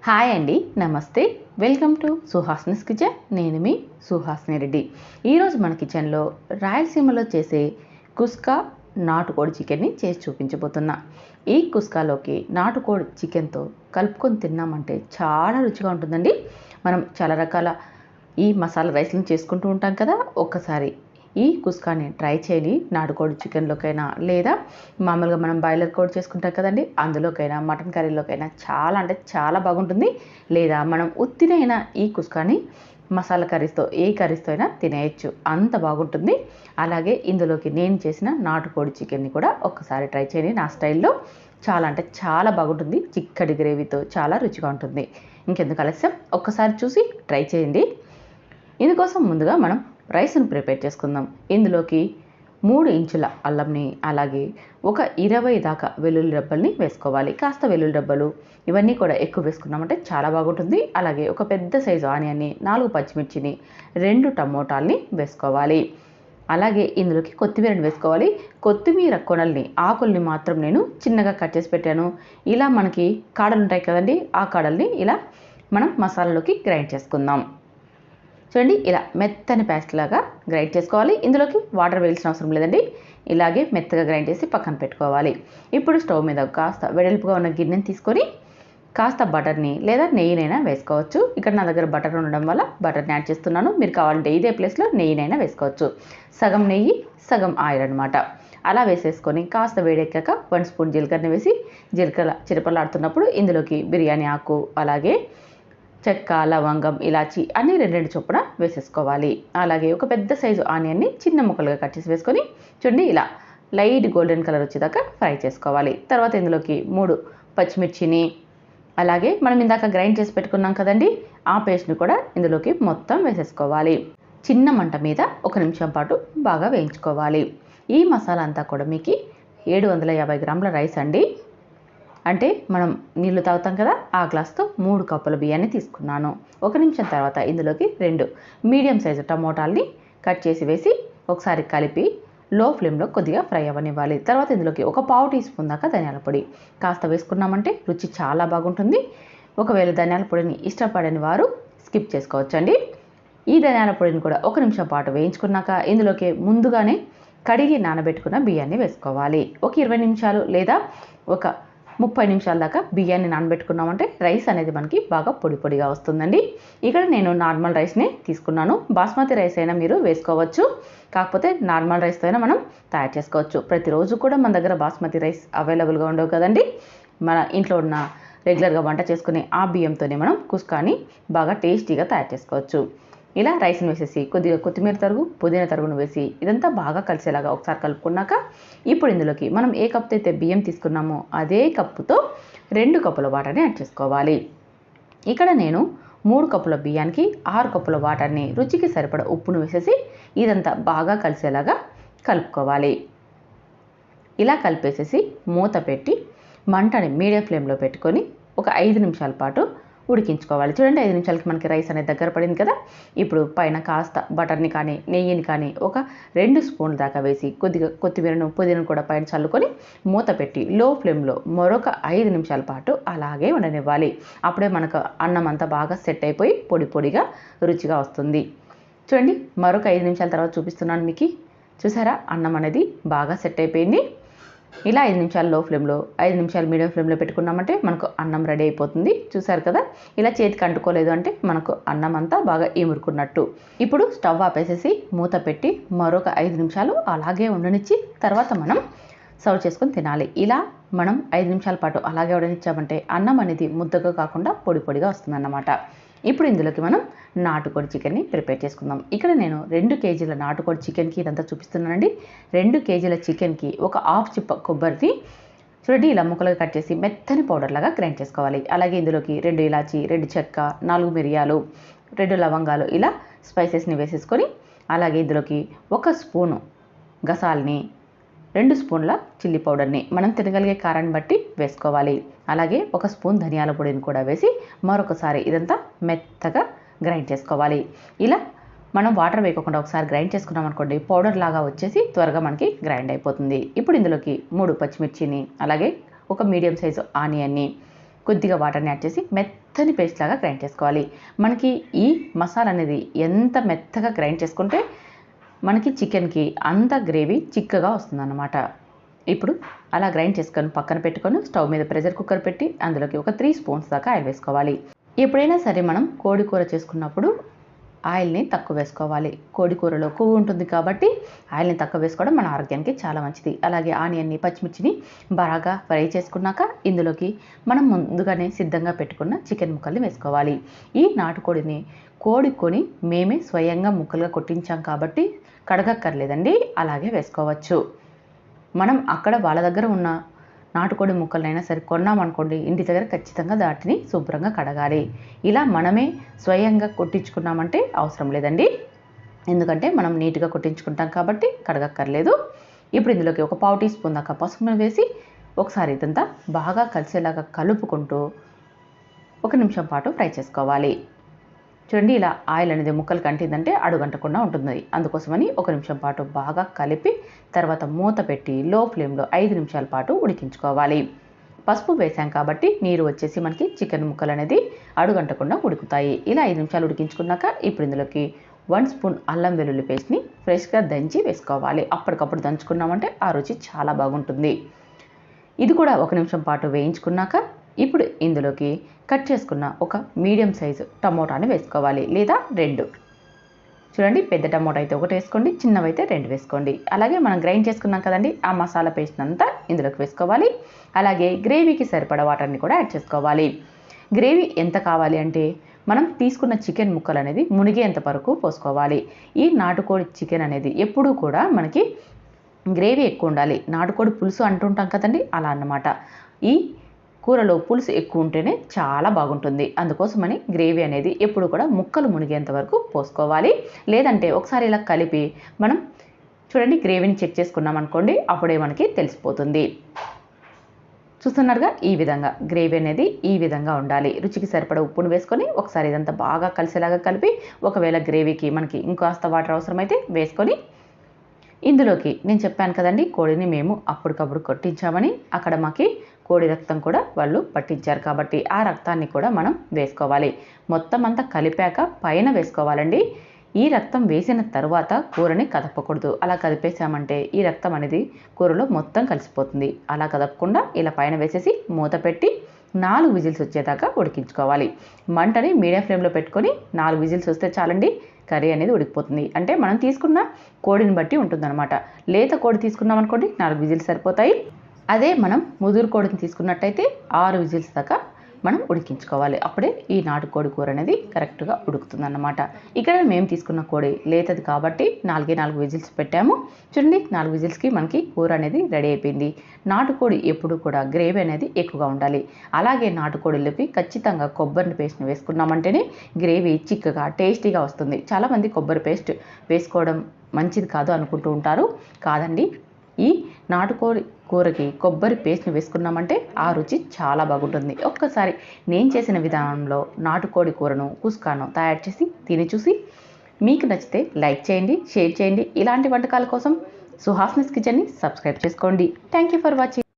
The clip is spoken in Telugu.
హాయ్ అండి, నమస్తే. Welcome to Suhasini's kitchen. నేను మీ సుహాస్ని రెడ్డి. ఈరోజు మన కిచెన్లో రాయలసీమలో చేసే కుస్కా నాటుకోడి చికెన్ని చేసి చూపించబోతున్నా. ఈ కుస్కాలోకి నాటుకోడి చికెన్తో కలుపుకొని తిన్నామంటే చాలా రుచిగా ఉంటుందండి. మనం చాలా రకాల ఈ మసాలా రైస్లను చేసుకుంటూ ఉంటాం కదా. ఒక్కసారి ఈ కుస్కాని ట్రై చేయండి. నాటుకోడి చికెన్లోకైనా లేదా మామూలుగా మనం బాయిలర్ కోడి చేసుకుంటాం కదండి, అందులోకైనా మటన్ కర్రీలోకైనా చాలా అంటే చాలా బాగుంటుంది. లేదా మనం ఉత్తినైనా ఈ కుస్కాని మసాలా కర్రీస్తో ఏ కర్రీస్తో అయినా తినేయచ్చు, అంత బాగుంటుంది. అలాగే ఇందులోకి నేను చేసిన నాటుకోడి చికెన్ని కూడా ఒక్కసారి ట్రై చేయండి నా స్టైల్లో. చాలా అంటే చాలా బాగుంటుంది. చిక్కటి గ్రేవీతో చాలా రుచిగా ఉంటుంది. ఇంకెందుకు ఆలస్యం, ఒక్కసారి చూసి ట్రై చేయండి. ఇందుకోసం ముందుగా మనం రైస్ను ప్రిపేర్ చేసుకుందాం. ఇందులోకి 3 ఇంచుల అల్లంని, అలాగే ఒక 20 దాకా వెల్లుల్లి రెబ్బల్ని వేసుకోవాలి. కాస్త వెల్లుల్లి రెబ్బలు ఇవన్నీ కూడా ఎక్కువ వేసుకున్నామంటే చాలా బాగుంటుంది. అలాగే ఒక పెద్ద సైజు ఆనియన్ని, 4 పచ్చిమిర్చిని, 2 టమోటాల్ని వేసుకోవాలి. అలాగే ఇందులోకి కొత్తిమీరని వేసుకోవాలి. కొత్తిమీర కొనల్ని, ఆకుల్ని మాత్రం నేను చిన్నగా కట్ చేసి పెట్టాను. ఇలా మనకి కాడలు ఉంటాయి కదండి, ఆ కాడల్ని ఇలా మనం మసాలాలోకి గ్రైండ్ చేసుకుందాం. చూడండి, ఇలా మెత్తని పేస్ట్ లాగా గ్రైండ్ చేసుకోవాలి. ఇందులోకి వాటర్ వేయాల్సిన అవసరం లేదండి. ఇలాగే మెత్తగా గ్రైండ్ చేసి పక్కన పెట్టుకోవాలి. ఇప్పుడు స్టవ్ మీద కాస్త వెడల్పుగా ఉన్న గిన్నెని తీసుకొని కాస్త బటర్ని లేదా నెయ్యినైనా వేసుకోవచ్చు. ఇక్కడ నా దగ్గర బటర్ ఉండడం వల్ల బటర్ని యాడ్ చేస్తున్నాను. మీరు కావాలంటే ఇదే ప్లేస్లో నెయ్యినైనా వేసుకోవచ్చు. సగం నెయ్యి, సగం ఆయిల్ అనమాట. అలా వేసేసుకొని కాస్త వేడెక్కాక 1 స్పూన్ జీలకర్రని వేసి జీలకర్ర చిరపలాడుతున్నప్పుడు ఇందులోకి బిర్యానీ ఆకు, అలాగే చెక్క, లవంగం, ఇలాచి అన్నీ 2 చొప్పున వేసేసుకోవాలి. అలాగే ఒక పెద్ద సైజు ఆనియన్ని చిన్న ముక్కలుగా కట్ చేసి వేసుకొని చూడండి ఇలా లైట్ గోల్డెన్ కలర్ వచ్చేదాకా ఫ్రై చేసుకోవాలి. తర్వాత ఇందులోకి 3 పచ్చిమిర్చిని, అలాగే మనం ఇందాక గ్రైండ్ చేసి పెట్టుకున్నాం కదండి, ఆ పేస్ట్ని కూడా ఇందులోకి మొత్తం వేసేసుకోవాలి. చిన్న మంట మీద 1 నిమిషం పాటు బాగా వేయించుకోవాలి. ఈ మసాలా అంతా కూడా మీకు 750 గ్రాముల రైస్ అండి. అంటే మనం నీళ్లు తాగుతాం కదా, ఆ గ్లాస్తో 3 కప్పుల బియ్యాన్ని తీసుకున్నాను. 1 నిమిషం తర్వాత ఇందులోకి 2 మీడియం సైజు టమోటాల్ని కట్ చేసి వేసి ఒకసారి కలిపి లో ఫ్లేమ్లో కొద్దిగా ఫ్రై అవ్వనివ్వాలి. తర్వాత ఇందులోకి ఒక పావు టీ స్పూన్ దాకా ధనియాల పొడి కాస్త వేసుకున్నామంటే రుచి చాలా బాగుంటుంది. ఒకవేళ ధనియాల పొడిని ఇష్టపడని వారు స్కిప్ చేసుకోవచ్చండి. ఈ ధనియాల పొడిని కూడా 1 నిమిషం పాటు వేయించుకున్నాక ఇందులోకి ముందుగానే కడిగి నానబెట్టుకున్న బియ్యాన్ని వేసుకోవాలి. ఒక 20 నిమిషాలు లేదా ఒక 30 నిమిషాల దాకా బియ్యాన్ని నానబెట్టుకున్నామంటే రైస్ అనేది మనకి బాగా పొడి పొడిగా వస్తుందండి. ఇక్కడ నేను నార్మల్ రైస్ని తీసుకున్నాను. బాస్మతి రైస్ అయినా మీరు వేసుకోవచ్చు, కాకపోతే నార్మల్ రైస్తో అయినా మనం తయారు చేసుకోవచ్చు. ప్రతిరోజు కూడా మన దగ్గర బాస్మతి రైస్ అవైలబుల్గా ఉండవు కదండి. మన ఇంట్లో ఉన్న రెగ్యులర్గా వంట చేసుకునే ఆ బియ్యంతోనే మనం కుస్కాని బాగా టేస్టీగా తయారు చేసుకోవచ్చు. ఇలా రైస్ని వేసేసి కొద్దిగా కొత్తిమీర తరుగు, పుదీనా తరుగును వేసి ఇదంతా బాగా కలిసేలాగా ఒకసారి కలుపుకున్నాక ఇప్పుడు ఇందులోకి మనం ఏ కప్పుతో అయితే బియ్యం తీసుకున్నామో అదే కప్పుతో 2 కప్పుల వాటర్ని యాడ్ చేసుకోవాలి. ఇక్కడ నేను 3 కప్పుల బియ్యానికి 6 కప్పుల వాటర్ని, రుచికి సరిపడ ఉప్పును వేసేసి ఇదంతా బాగా కలిసేలాగా కలుపుకోవాలి. ఇలా కలిపేసేసి మూత పెట్టి మంటని మీడియం ఫ్లేమ్లో పెట్టుకొని ఒక 5 నిమిషాల పాటు ఉడికించుకోవాలి. చూడండి, 5 నిమిషాలకి మనకి రైస్ అనేది దగ్గర పడింది కదా. ఇప్పుడు పైన కాస్త బటర్ని కానీ నెయ్యిని కానీ ఒక 2 స్పూన్ల దాకా వేసి కొద్దిగా కొత్తిమీరను, పుదీనాను కూడా పైన చల్లుకొని మూత పెట్టి లో ఫ్లేమ్లో మరొక 5 నిమిషాల పాటు అలాగే ఉండనివ్వాలి. అప్పుడే మనకు అన్నం అంతా బాగా సెట్ అయిపోయి పొడి పొడిగా రుచిగా వస్తుంది. చూడండి, మరొక 5 నిమిషాల తర్వాత చూపిస్తున్నాను మీకు. చూసారా, అన్నం అనేది బాగా సెట్ అయిపోయింది. ఇలా 5 నిమిషాలు లో ఫ్లేమ్లో, 5 నిమిషాలు మీడియం ఫ్లేమ్లో పెట్టుకున్నామంటే మనకు అన్నం రెడీ అయిపోతుంది. చూసారు కదా, ఇలా చేతికి అంటుకోలేదు అంటే మనకు అన్నం అంతా బాగా ఇమురుకున్నట్టు. ఇప్పుడు స్టవ్ ఆపేసేసి మూత పెట్టి మరొక 5 నిమిషాలు అలాగే ఉండనిచ్చి తర్వాత మనం సర్వ్ చేసుకొని తినాలి. ఇలా మనం 5 నిమిషాల పాటు అలాగే ఉండనిచ్చామంటే అన్నం అనేది ముద్దగా కాకుండా పొడి పొడిగా వస్తుందన్నమాట. ఇప్పుడు ఇందులోకి మనం నాటుకోడి చికెన్ని ప్రిపేర్ చేసుకుందాం. ఇక్కడ నేను 2 కేజీల నాటుకోడి చికెన్కి ఇదంతా చూపిస్తున్నానండి. 2 కేజీల చికెన్కి ఒక హాఫ్ చిప్ప కొబ్బరిని చూడండి ఇలా ముక్కలుగా కట్ చేసి మెత్తని పౌడర్ లాగా గ్రైండ్ చేసుకోవాలి. అలాగే ఇందులోకి 2 ఇలాచి, 2 చెక్క, 4 మిరియాలు, 2 లవంగాలు ఇలా స్పైసెస్ని వేసేసుకొని, అలాగే ఇందులోకి 1 స్పూను గసాల్ని, 2 స్పూన్ల చిల్లీ పౌడర్ని మనం తినగలిగే కారాన్ని బట్టి వేసుకోవాలి. అలాగే 1 స్పూన్ ధనియాల పొడిని కూడా వేసి మరొకసారి ఇదంతా మెత్తగా గ్రైండ్ చేసుకోవాలి. ఇలా మనం వాటర్ వేయకుండా ఒకసారి గ్రైండ్ చేసుకున్నాం అనుకోండి, పౌడర్ లాగా వచ్చేసి త్వరగా మనకి గ్రైండ్ అయిపోతుంది. ఇప్పుడు ఇందులోకి 3 పచ్చిమిర్చిని, అలాగే ఒక మీడియం సైజు ఆనియన్ని, కొద్దిగా వాటర్ని యాడ్ చేసి మెత్తని పేస్ట్ లాగా గ్రైండ్ చేసుకోవాలి. మనకి ఈ మసాలా అనేది ఎంత మెత్తగా గ్రైండ్ చేసుకుంటే మనకి చికెన్కి అంత గ్రేవీ చిక్కగా వస్తుందన్నమాట. ఇప్పుడు అలా గ్రైండ్ చేసుకొని పక్కన పెట్టుకొని స్టవ్ మీద ప్రెషర్ కుక్కర్ పెట్టి అందులోకి ఒక 3 స్పూన్స్ దాకా ఆయిల్ వేసుకోవాలి. ఎప్పుడైనా సరే మనం కోడి కూర చేసుకున్నప్పుడు ఆయిల్ని తక్కువ వేసుకోవాలి. కోడి కూరలో కొవ్వు ఉంటుంది కాబట్టి ఆయిల్ని తక్కువ వేసుకోవడం మన ఆరోగ్యానికి చాలా మంచిది. అలాగే ఆనియన్ని, పచ్చిమిర్చిని బాగా ఫ్రై చేసుకున్నాక ఇందులోకి మనం ముందుగానే సిద్ధంగా పెట్టుకున్న చికెన్ ముక్కల్ని వేసుకోవాలి. ఈ నాటుకోడిని కోడి కొని మేమే స్వయంగా ముక్కలుగా కొట్టించాం కాబట్టి కడగక్కర్లేదండి, అలాగే వేసుకోవచ్చు. మనం అక్కడ వాళ్ళ దగ్గర ఉన్న నాటుకోడి ముక్కలనైనా సరే కొన్నామనుకోండి, ఇంటి దగ్గర ఖచ్చితంగా వాటిని శుభ్రంగా కడగాలి. ఇలా మనమే స్వయంగా కొట్టించుకున్నామంటే అవసరం లేదండి, ఎందుకంటే మనం నీట్గా కొట్టించుకుంటాం కాబట్టి కడగక్కర్లేదు. ఇప్పుడు ఇందులోకి ఒక 1/4 టీ స్పూన్ దాకా పసుపును వేసి ఒకసారి ఇదంతా బాగా కలిసేలాగా కలుపుకుంటూ 1 నిమిషం పాటు ఫ్రై చేసుకోవాలి. చూడండి, ఇలా ఆయిల్ అనేది ముక్కలు కంటిందంటే అడుగంటకుండా ఉంటుంది. అందుకోసమని 1 నిమిషం పాటు బాగా కలిపి తర్వాత మూత పెట్టి లో ఫ్లేమ్లో 5 నిమిషాల పాటు ఉడికించుకోవాలి. పసుపు వేసాం కాబట్టి నీరు వచ్చేసి మనకి చికెన్ ముక్కలు అనేది అడుగంటకుండా ఉడుకుతాయి. ఇలా 5 నిమిషాలు ఉడికించుకున్నాక ఇప్పుడు ఇందులోకి 1 స్పూన్ అల్లం వెల్లుల్లి పేస్ట్ని ఫ్రెష్గా దంచి వేసుకోవాలి. అప్పటికప్పుడు దంచుకున్నామంటే ఆ రుచి చాలా బాగుంటుంది. ఇది కూడా 1 నిమిషం పాటు వేయించుకున్నాక ఇప్పుడు ఇందులోకి కట్ చేసుకున్న ఒక మీడియం సైజు టమోటాని వేసుకోవాలి, లేదా 2. చూడండి, పెద్ద టమోటా అయితే 1 వేసుకోండి, చిన్నవైతే 2 వేసుకోండి. అలాగే మనం గ్రైండ్ చేసుకున్నాం కదండి, ఆ మసాలా పేస్ట్ అంతా ఇందులోకి వేసుకోవాలి. అలాగే గ్రేవీకి సరిపడా వాటర్ని కూడా యాడ్ చేసుకోవాలి. గ్రేవీ ఎంత కావాలి అంటే మనం తీసుకున్న చికెన్ ముక్కలు అనేది మునిగేంత వరకు పోసుకోవాలి. ఈ నాటుకోడి చికెన్ అనేది ఎప్పుడూ కూడా మనకి గ్రేవీ ఎక్కువ ఉండాలి. నాటుకోడి పులుసు అంటుంటాం కదండి, అలా అన్నమాట. ఈ కూరలో పులుసు ఎక్కువ ఉంటేనే చాలా బాగుంటుంది. అందుకోసమని గ్రేవీ అనేది ఎప్పుడు కూడా ముక్కలు మునిగేంత వరకు పోసుకోవాలి. లేదంటే ఒకసారి ఇలా కలిపి మనం చూడండి గ్రేవీని చెక్ చేసుకున్నాం అనుకోండి, అప్పుడే మనకి తెలిసిపోతుంది. చూస్తున్నారుగా, ఈ విధంగా గ్రేవీ అనేది ఈ విధంగా ఉండాలి. రుచికి సరిపడా ఉప్పును వేసుకొని ఒకసారి ఇదంతా బాగా కలిసేలాగా కలిపి, ఒకవేళ గ్రేవీకి మనకి ఇంకాస్త వాటర్ అవసరమైతే వేసుకొని ఇందులోకి నేను చెప్పాను కదండి, కోడిని మేము అప్పటికప్పుడు కొట్టించామని, అక్కడ మాకి కోడి రక్తం కూడా వాళ్ళు పట్టించారు కాబట్టి ఆ రక్తాన్ని కూడా మనం వేసుకోవాలి. మొత్తం అంతా కలిపాక పైన వేసుకోవాలండి. ఈ రక్తం వేసిన తర్వాత కూరని కదపకూడదు. అలా కదిపేసామంటే ఈ రక్తం అనేది కూరలో మొత్తం కలిసిపోతుంది. అలా కదపకుండా ఇలా పైన వేసేసి మూత పెట్టి 4 విజిల్స్ వచ్చేదాకా ఉడికించుకోవాలి. మంటని మీడియం ఫ్లేమ్లో పెట్టుకొని 4 విజిల్స్ వస్తే చాలండి, కర్రీ అనేది ఉడికిపోతుంది. అంటే మనం తీసుకున్న కోడిని బట్టి ఉంటుందన్నమాట. లేత కోడి తీసుకున్నాం అనుకోండి 4 విజిల్స్ సరిపోతాయి. అదే మనం ముదురు కోడిని తీసుకున్నట్టయితే 6 విజిల్స్ దాకా మనం ఉడికించుకోవాలి. అప్పుడే ఈ నాటుకోడి కూర అనేది కరెక్ట్గా ఉడుకుతుందన్నమాట. ఇక్కడ మేము తీసుకున్న కోడి లేతది కాబట్టి 4 విజిల్స్ పెట్టాము. చూడండి, 4 విజిల్స్కి మనకి కూర అనేది రెడీ అయిపోయింది. నాటుకోడి ఎప్పుడు కూడా గ్రేవీ అనేది ఎక్కువగా ఉండాలి. అలాగే నాటుకోడిలోకి ఖచ్చితంగా కొబ్బరి పేస్ట్ని వేసుకున్నామంటేనే గ్రేవీ చిక్కగా టేస్టీగా వస్తుంది. చాలామంది కొబ్బరి పేస్ట్ వేసుకోవడం మంచిది కాదు అనుకుంటూ ఉంటారు. కాదండి, ఈ నాటుకోడి కూరకి కొబ్బరి పేస్ట్ని వేసుకున్నామంటే ఆ రుచి చాలా బాగుంటుంది. ఒక్కసారి నేను చేసిన విధానంలో నాటుకోడి కూరను, కుస్కాను తయారు చేసి తిని చూసి మీకు నచ్చితే లైక్ చేయండి, షేర్ చేయండి. ఇలాంటి వంటకాల కోసం సుహాస్నిస్ కిచెన్ని సబ్స్క్రైబ్ చేసుకోండి. Thank you for watching.